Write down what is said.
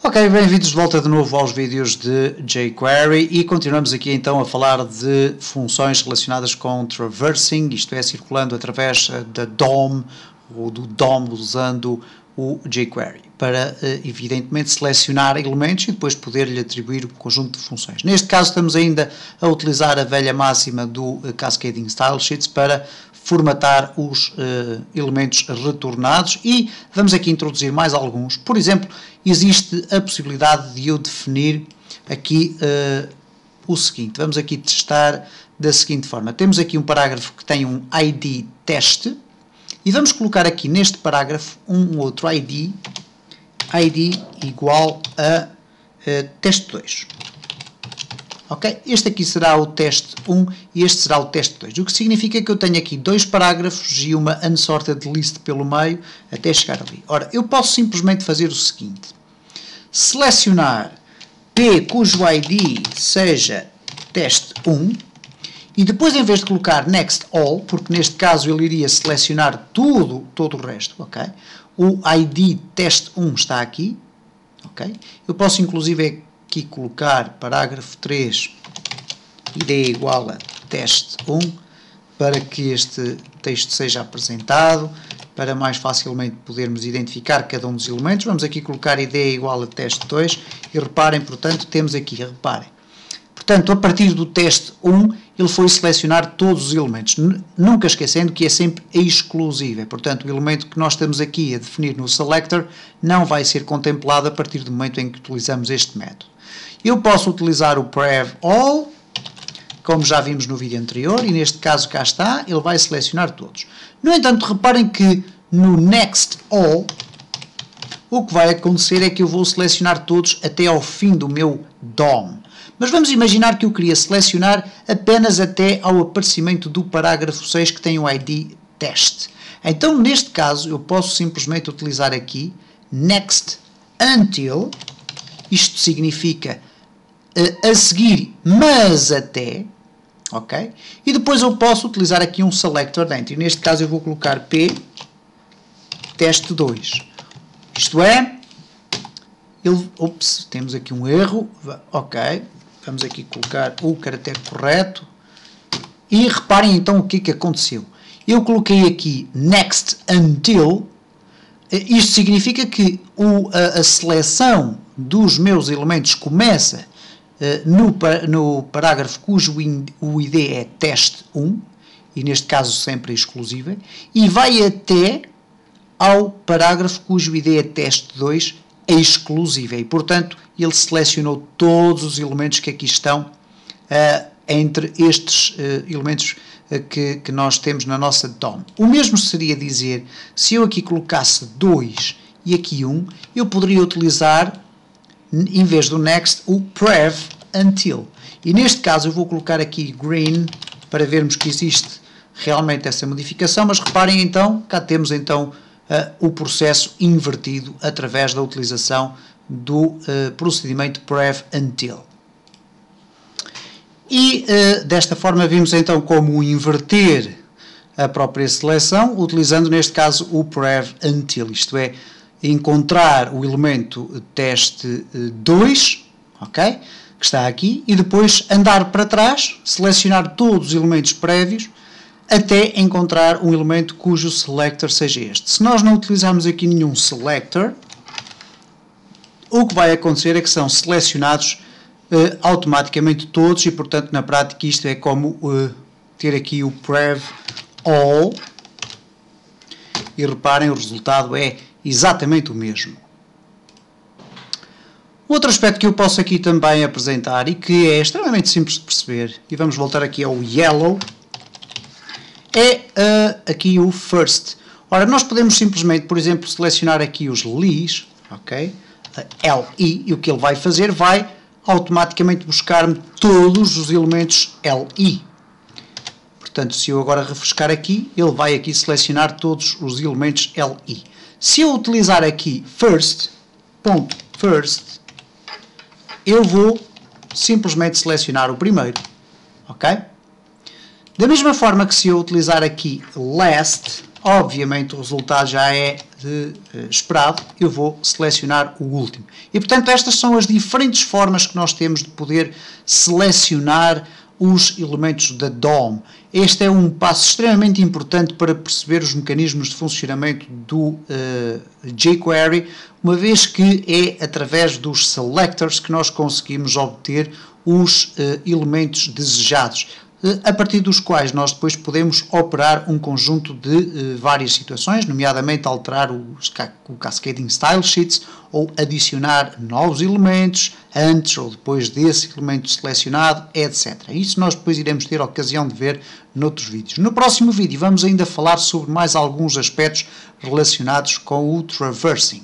Ok, bem-vindos de volta de novo aos vídeos de jQuery e continuamos aqui então a falar de funções relacionadas com traversing, isto é, circulando através da DOM ou do DOM usando o jQuery para evidentemente selecionar elementos e depois poder-lhe atribuir um conjunto de funções. Neste caso estamos ainda a utilizar a velha máxima do Cascading Style Sheets para formatar os elementos retornados e vamos aqui introduzir mais alguns. Por exemplo, existe a possibilidade de eu definir aqui o seguinte. Vamos aqui testar da seguinte forma. Temos aqui um parágrafo que tem um ID teste e vamos colocar aqui neste parágrafo um outro ID igual a teste 2. Ok? Este aqui será o teste 1 e este será o teste 2. O que significa que eu tenho aqui dois parágrafos e uma unsorted list pelo meio até chegar ali. Ora, eu posso simplesmente fazer o seguinte. Selecionar P cujo ID seja teste 1 e depois, em vez de colocar next all, porque neste caso ele iria selecionar todo o resto, ok? O ID teste 1 está aqui, ok? Eu posso inclusive aqui colocar parágrafo 3 ID igual a teste 1 para que este texto seja apresentado, para mais facilmente podermos identificar cada um dos elementos. Vamos aqui colocar ID igual a teste 2 e reparem, portanto, temos aqui, portanto, a partir do teste 1 ele foi selecionar todos os elementos, nunca esquecendo que é sempre exclusivo. Portanto, o elemento que nós estamos aqui a definir no selector não vai ser contemplado a partir do momento em que utilizamos este método. Eu posso utilizar o prev all, como já vimos no vídeo anterior, e neste caso cá está, ele vai selecionar todos. No entanto, reparem que no next all, o que vai acontecer é que eu vou selecionar todos até ao fim do meu DOM. Mas vamos imaginar que eu queria selecionar apenas até ao aparecimento do parágrafo 6 que tem o ID teste. Então, neste caso, eu posso simplesmente utilizar aqui next until, isto significa a seguir, mas até, ok? E depois eu posso utilizar aqui um selector dentro. E neste caso eu vou colocar P teste 2. Isto é, temos aqui um erro, ok? Vamos aqui colocar o caractere correto. E reparem então o que aconteceu. Eu coloquei aqui next until. Isto significa que a seleção dos meus elementos começa no parágrafo cujo o ID é teste 1, e neste caso sempre é exclusiva, e vai até ao parágrafo cujo ID é teste 2, é exclusiva, e portanto ele selecionou todos os elementos que aqui estão entre estes elementos que nós temos na nossa DOM. O mesmo seria dizer, se eu aqui colocasse 2 e aqui 1, eu poderia utilizar, em vez do next, o prev until. E neste caso eu vou colocar aqui green para vermos que existe realmente essa modificação, mas reparem então, cá temos então o processo invertido através da utilização do procedimento prev until. E desta forma vimos então como inverter a própria seleção, utilizando neste caso o prev until, isto é, encontrar o elemento teste 2, ok? Que está aqui, e depois andar para trás, selecionar todos os elementos prévios, até encontrar um elemento cujo selector seja este. Se nós não utilizarmos aqui nenhum selector, o que vai acontecer é que são selecionados automaticamente todos e, portanto, na prática isto é como ter aqui o prev all e reparem, o resultado é exatamente o mesmo. Outro aspecto que eu posso aqui também apresentar e que é extremamente simples de perceber, e vamos voltar aqui ao yellow, é aqui o first. Ora, nós podemos simplesmente, por exemplo, selecionar aqui os lis, ok? LI, e o que ele vai fazer vai automaticamente buscar-me todos os elementos LI. Portanto, se eu agora refrescar aqui, ele vai aqui selecionar todos os elementos LI. Se eu utilizar aqui first, eu vou simplesmente selecionar o primeiro, ok? Da mesma forma que se eu utilizar aqui last, obviamente o resultado já é esperado, eu vou selecionar o último. E portanto estas são as diferentes formas que nós temos de poder selecionar os elementos da DOM. Este é um passo extremamente importante para perceber os mecanismos de funcionamento do jQuery, uma vez que é através dos selectors que nós conseguimos obter os elementos desejados, a partir dos quais nós depois podemos operar um conjunto de várias situações, nomeadamente alterar o Cascading Style Sheets ou adicionar novos elementos antes ou depois desse elemento selecionado, etc. Isso nós depois iremos ter a ocasião de ver noutros vídeos. No próximo vídeo vamos ainda falar sobre mais alguns aspectos relacionados com o traversing.